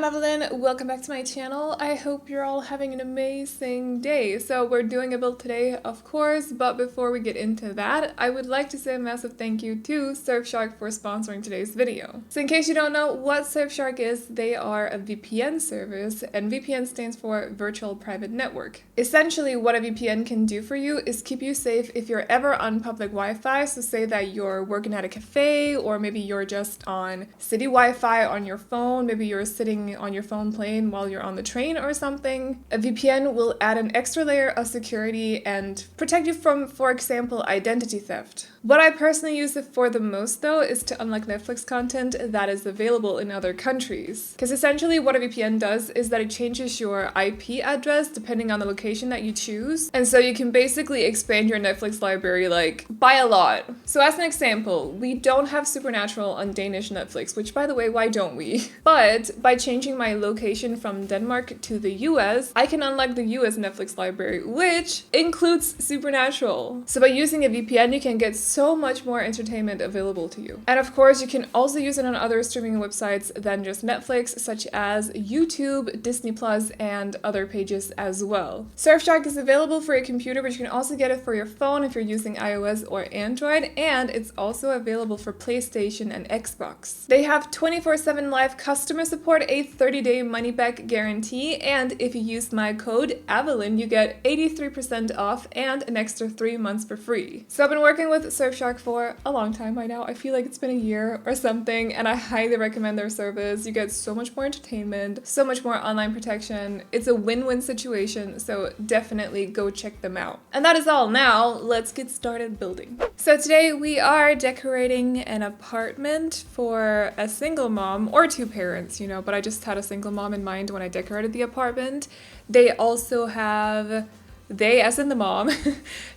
Aveline, welcome back to my channel. I hope you're all having an amazing day. So we're doing a build today, of course, but before we get into that, I would like to say a massive thank you to Surfshark for sponsoring today's video. So in case you don't know what Surfshark is, they are a VPN service, and VPN stands for Virtual Private Network. Essentially, what a VPN can do for you is keep you safe if you're ever on public Wi-Fi. So say that you're working at a cafe, or maybe you're just on city Wi-Fi on your phone, maybe you're sitting on your phone playing while you're on the train or something. A VPN will add an extra layer of security and protect you from, for example, identity theft. What I personally use it for the most, though, is to unlock Netflix content that is available in other countries. Because essentially what a VPN does is that it changes your IP address depending on the location that you choose. And so you can basically expand your Netflix library like by a lot. So as an example, we don't have Supernatural on Danish Netflix, which by the way, why don't we? But by changing my location from Denmark to the US, I can unlock the US Netflix library, which includes Supernatural. So by using a VPN, you can get so much more entertainment available to you. And of course, you can also use it on other streaming websites than just Netflix, such as YouTube, Disney Plus, and other pages as well. Surfshark is available for your computer, but you can also get it for your phone if you're using iOS or Android, and it's also available for PlayStation and Xbox. They have 24/7 live customer support, a 30-day money-back guarantee, and if you use my code Aveline, you get 83% off and an extra 3 months for free. So I've been working with Surfshark for a long time by now. I feel like it's been a year or something, and I highly recommend their service. You get so much more entertainment, so much more online protection. It's a win-win situation, so definitely go check them out. And that is all. Now, let's get started building. So today we are decorating an apartment for a single mom, or two parents, but I just had a single mom in mind when I decorated the apartment. They also have... They, as in the mom,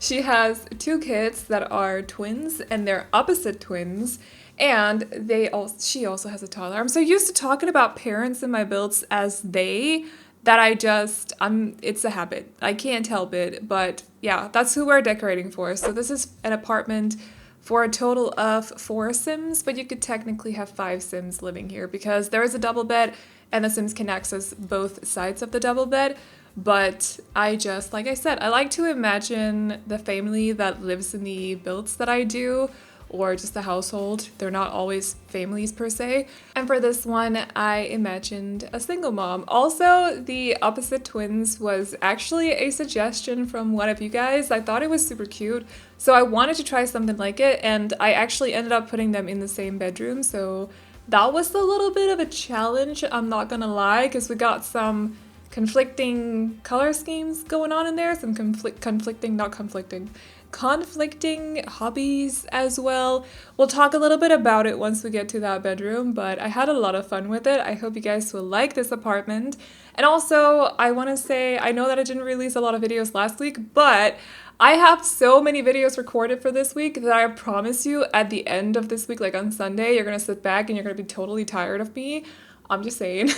she has two kids that are twins, and they're opposite twins, and she also has a toddler. I'm so used to talking about parents in my builds as they that it's a habit. I can't help it, but yeah, that's who we're decorating for. So this is an apartment for a total of 4 Sims, but you could technically have 5 Sims living here because there is a double bed and the Sims can access both sides of the double bed. But like I said, I like to imagine the family that lives in the builds that I do, or just the household. They're not always families per se. And for this one, I imagined a single mom. Also, the opposite twins was actually a suggestion from one of you guys. I thought it was super cute, so I wanted to try something like it, and I actually ended up putting them in the same bedroom, so that was a little bit of a challenge, I'm not gonna lie, because we got some conflicting color schemes going on in there, some conflicting hobbies as well. We'll talk a little bit about it once we get to that bedroom, but I had a lot of fun with it. I hope you guys will like this apartment. And also, I want to say, I know that I didn't release a lot of videos last week, but I have so many videos recorded for this week that I promise you at the end of this week, like on Sunday, you're going to sit back and you're going to be totally tired of me. I'm just saying.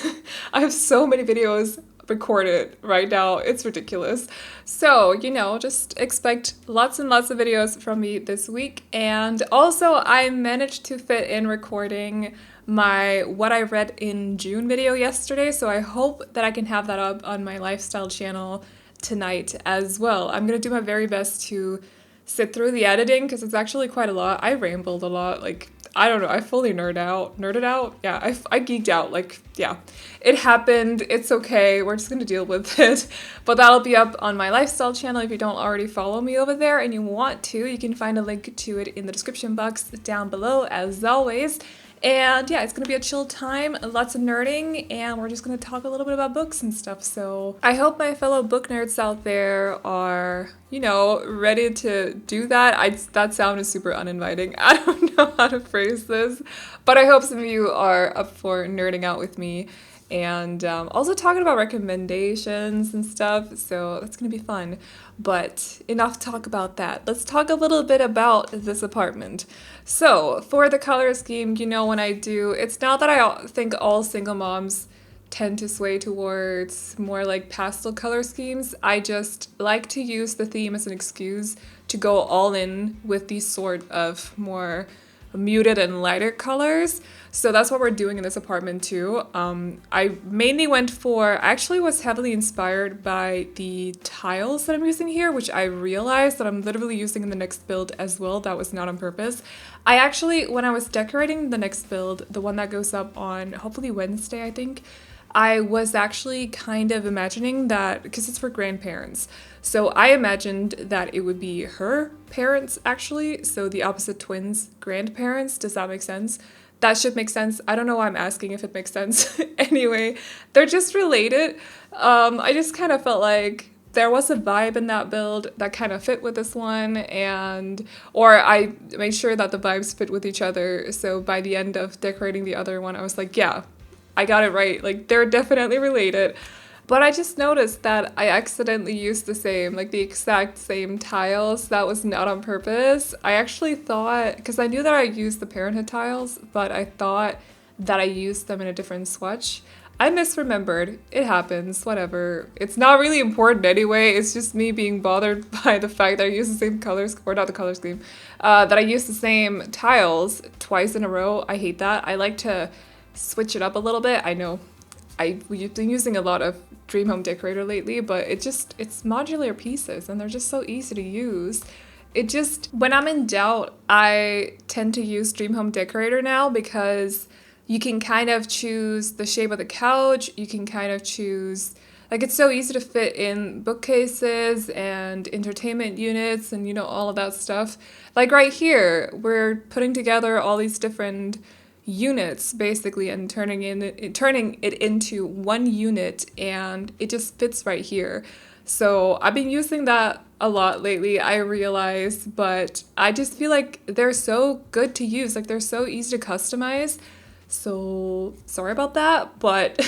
I have so many videos recorded right now. It's ridiculous. So, just expect lots and lots of videos from me this week. And also, I managed to fit in recording my What I Read in June video yesterday, so I hope that I can have that up on my lifestyle channel tonight as well. I'm gonna do my very best to sit through the editing because it's actually quite a lot. I rambled a lot, I don't know, I fully nerded out. Yeah, I geeked out, yeah. It happened, it's okay, we're just gonna deal with it. But that'll be up on my lifestyle channel if you don't already follow me over there and you want to. You can find a link to it in the description box down below, as always. And yeah, it's gonna be a chill time, lots of nerding, and we're just gonna talk a little bit about books and stuff. So I hope my fellow book nerds out there are, ready to do that. That sounded super uninviting. I don't know how to phrase this, but I hope some of you are up for nerding out with me and also talking about recommendations and stuff, so that's gonna be fun. But enough talk about that. Let's talk a little bit about this apartment. So for the color scheme, when I do, it's not that I think all single moms tend to sway towards more like pastel color schemes. I just like to use the theme as an excuse to go all in with these sort of more muted and lighter colors. So that's what we're doing in this apartment too. I mainly went for, actually was heavily inspired by the tiles that I'm using here, which I realized that I'm literally using in the next build as well. That was not on purpose. I actually, when I was decorating the next build, the one that goes up on hopefully Wednesday, I think, I was actually kind of imagining that, because it's for grandparents, so I imagined that it would be her parents actually, so the opposite twins' grandparents. Does that make sense? That should make sense. I don't know why I'm asking if it makes sense. Anyway, they're just related. I just kind of felt like there was a vibe in that build that kind of fit with this one, or I made sure that the vibes fit with each other. So by the end of decorating the other one, I was like, yeah, I got it right. Like, they're definitely related. But I just noticed that I accidentally used the exact same tiles. That was not on purpose. I actually thought, because I knew that I used the Parenthood tiles, but I thought that I used them in a different swatch. I misremembered. It happens, whatever. It's not really important anyway. It's just me being bothered by the fact that I use the same colors, or not the color scheme, that I use the same tiles twice in a row. I hate that. I like to switch it up a little bit. I know we've been using a lot of Dream Home Decorator lately, but it's modular pieces and they're just so easy to use. When I'm in doubt, I tend to use Dream Home Decorator now, because you can kind of choose the shape of the couch. You can kind of choose, like, it's so easy to fit in bookcases and entertainment units and, you know, all of that stuff. Like right here, we're putting together all these different units basically and turning it into one unit, and it just fits right here. So I've been using that a lot lately, I realize, but I just feel like they're so good to use. Like, they're so easy to customize. So sorry about that, but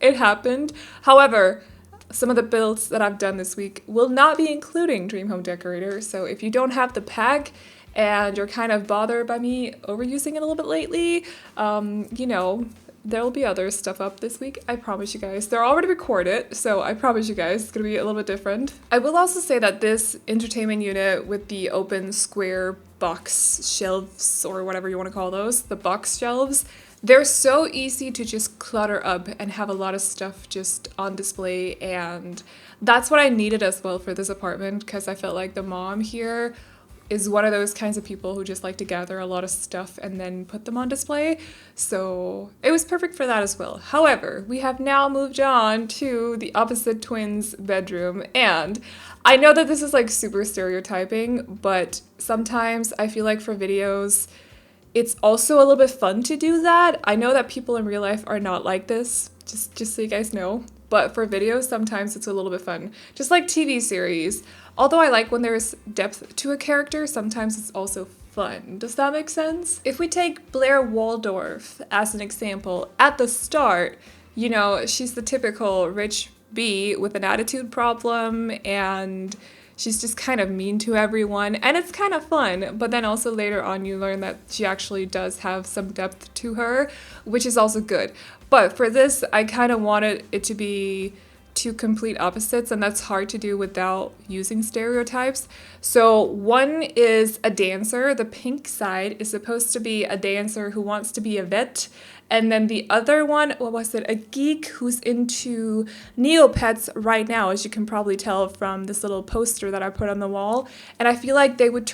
it happened. However, some of the builds that I've done this week will not be including Dream Home Decorator. So if you don't have the pack and you're kind of bothered by me overusing it a little bit lately, you know, there'll be other stuff up this week. I promise you guys. They're already recorded, so I promise you guys it's gonna be a little bit different. I will also say that this entertainment unit with the open square box shelves, or whatever you want to call those, the box shelves, they're so easy to just clutter up and have a lot of stuff just on display, and that's what I needed as well for this apartment, because I felt like the mom here is one of those kinds of people who just like to gather a lot of stuff and then put them on display. So it was perfect for that as well. However, we have now moved on to the opposite twins' bedroom, and I know that this is like super stereotyping, but sometimes I feel like for videos, it's also a little bit fun to do that. I know that people in real life are not like this, just so you guys know. But for videos, sometimes it's a little bit fun. Just like TV series. Although I like when there's depth to a character, sometimes it's also fun. Does that make sense? If we take Blair Waldorf as an example, at the start, you know, she's the typical rich bee with an attitude problem, and she's just kind of mean to everyone, and it's kind of fun. But then also later on you learn that she actually does have some depth to her, which is also good. But for this, I kind of wanted it to be two complete opposites, and that's hard to do without using stereotypes. So one is a dancer. The pink side is supposed to be a dancer who wants to be a vet. And then the other one, what was it? A geek who's into Neopets right now, as you can probably tell from this little poster that I put on the wall. And I feel like they would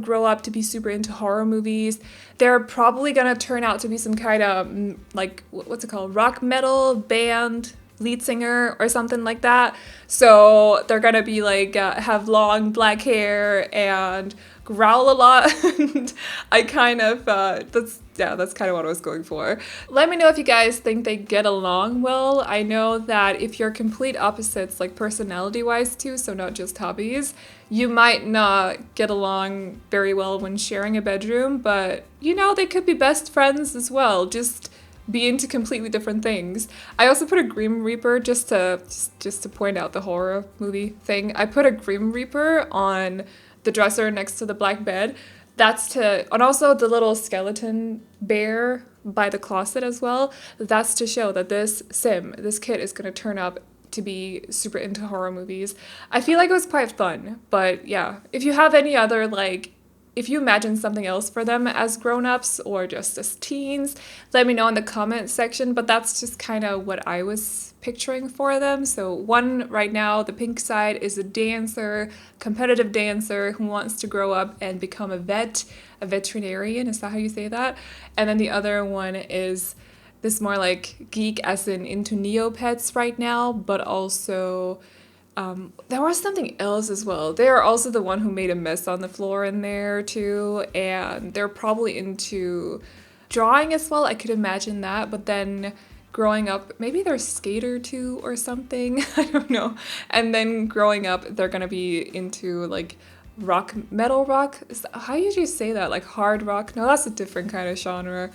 grow up to be super into horror movies. They're probably gonna turn out to be some kind of, like, what's it called? Rock metal band lead singer or something like that. So they're gonna be like, have long black hair and growl a lot. And I kind of, that's kind of what I was going for. Let me know if you guys think they get along well. I know that if you're complete opposites, like personality-wise too, so not just hobbies, you might not get along very well when sharing a bedroom, but you know, they could be best friends as well. Just be into completely different things. I also put a Grim Reaper just to point out the horror movie thing. I put a Grim Reaper on the dresser next to the black bed. And also the little skeleton bear by the closet as well. That's to show that this kid is going to turn up to be super into horror movies. I feel like it was quite fun, but yeah. If you have any other like if you imagine something else for them as grown-ups or just as teens, let me know in the comment section, but that's just kind of what I was picturing for them. So one right now, the pink side, is a dancer, competitive dancer who wants to grow up and become a veterinarian, is that how you say that? And then the other one is this more like geek as in into Neopets right now, but also there was something else as well. They are also the one who made a mess on the floor in there too, and they're probably into drawing as well. I could imagine that, but then growing up, maybe they're a skater too or something. I don't know. And then growing up, they're gonna be into like metal rock. How do you say that? Like hard rock? No, that's a different kind of genre.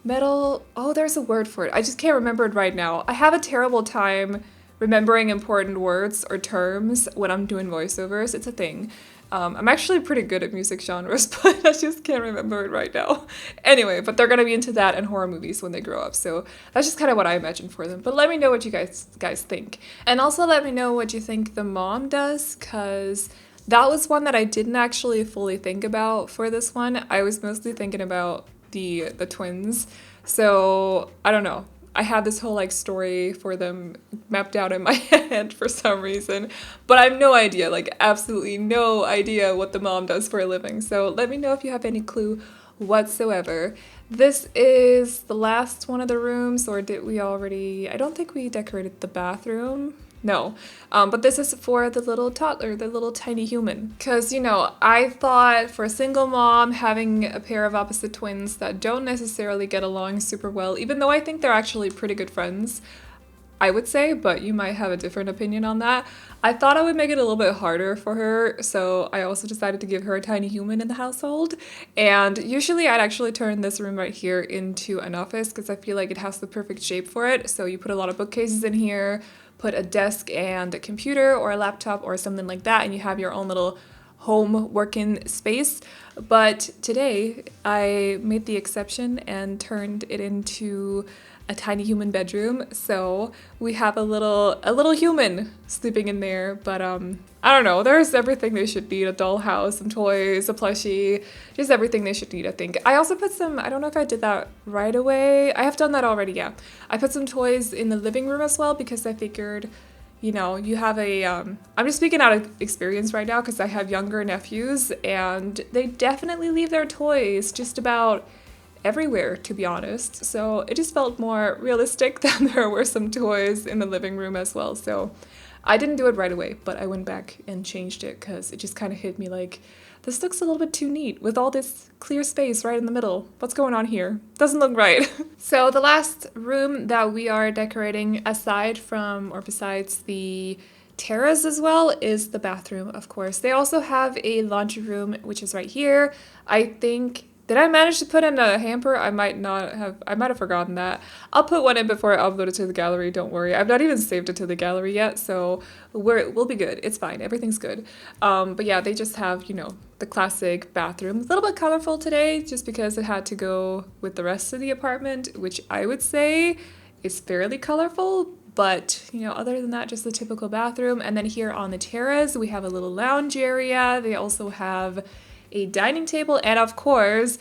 Metal. Oh, there's a word for it. I just can't remember it right now. I have a terrible time remembering important words or terms when I'm doing voiceovers. It's a thing. I'm actually pretty good at music genres, but I just can't remember it right now. Anyway, but they're gonna be into that and horror movies when they grow up, so that's just kind of what I imagine for them. But let me know what you guys think. And also let me know what you think the mom does, because that was one that I didn't actually fully think about for this one. I was mostly thinking about the twins. So I don't know. I had this whole like story for them mapped out in my head for some reason, but I have no idea, like absolutely no idea what the mom does for a living. So let me know if you have any clue whatsoever. This is the last one of the rooms, or did we already? I don't think we decorated the bathroom. No, but this is for the little toddler, the little tiny human. Because, you know, I thought for a single mom, having a pair of opposite twins that don't necessarily get along super well, even though I think they're actually pretty good friends, I would say, but you might have a different opinion on that. I thought I would make it a little bit harder for her, so I also decided to give her a tiny human in the household. And usually I'd actually turn this room right here into an office because I feel like it has the perfect shape for it. So you put a lot of bookcases in here, put a desk and a computer or a laptop or something like that, and you have your own little home working space. But today I made the exception and turned it into a tiny human bedroom. So we have a little human sleeping in there, but I don't know, there's everything they should need: a dollhouse, some toys, a plushie, just everything they should need, I think. I also put some, I don't know if I did that right away. I have done that already, yeah. I put some toys in the living room as well because I figured, you know, you have a, I'm just speaking out of experience right now because I have younger nephews and they definitely leave their toys just about everywhere, to be honest. So it just felt more realistic that there were some toys in the living room as well. So I didn't do it right away, but I went back and changed it because it just kind of hit me like, this looks a little bit too neat with all this clear space right in the middle. What's going on here? Doesn't look right. So the last room that we are decorating aside from or besides the terrace as well is the bathroom, of course. They also have a laundry room, which is right here. I think, did I manage to put in a hamper? I might have forgotten that. I'll put one in before I upload it to the gallery, don't worry. I've not even saved it to the gallery yet, so we'll be good. It's fine, everything's good. But yeah, they just have, you know, the classic bathroom. A little bit colorful today, just because it had to go with the rest of the apartment, which I would say is fairly colorful. But, you know, other than that, just the typical bathroom. And then here on the terrace, we have a little lounge area. They also have a dining table, and of course,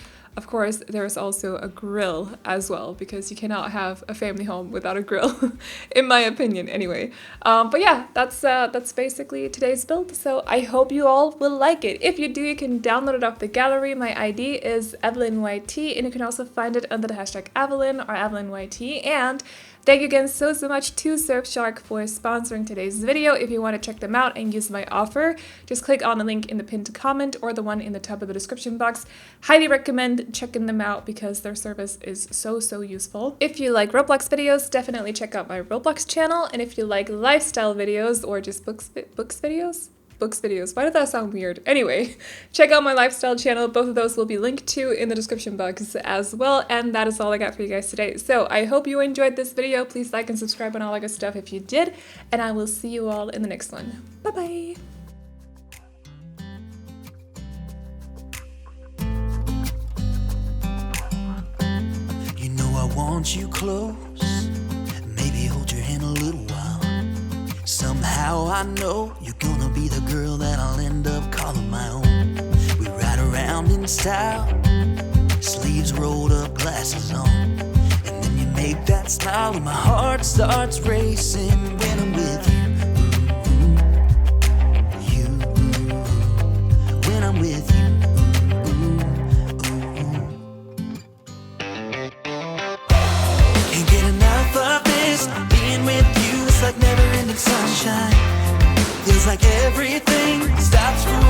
there's also a grill as well, because you cannot have a family home without a grill, in my opinion, anyway. But yeah, that's basically today's build, so I hope you all will like it. If you do, you can download it off the gallery. My ID is AvelineYT, and you can also find it under the hashtag Aveline or AvelineYT, and thank you again so much to Surfshark for sponsoring today's video. If you want to check them out and use my offer, just click on the link in the pinned comment or the one in the top of the description box. Highly recommend checking them out because their service is so useful. If you like Roblox videos, definitely check out my Roblox channel. And if you like lifestyle videos or just books videos, why did that sound weird? Anyway, check out my lifestyle channel. Both of those will be linked to in the description box as well. And that is all I got for you guys today. So I hope you enjoyed this video. Please like and subscribe and all that good stuff if you did. And I will see you all in the next one. Bye-bye. You know I want you close. Maybe hold your hand a little while. Somehow I know you're gonna be the girl that I'll end up calling my own. We ride around around in style, sleeves rolled up, glasses on, and then you make that smile and my heart starts racing when I'm with you. When I'm with you. Can't get enough of this, being with you is like never ending sunshine. Feels like everything stops for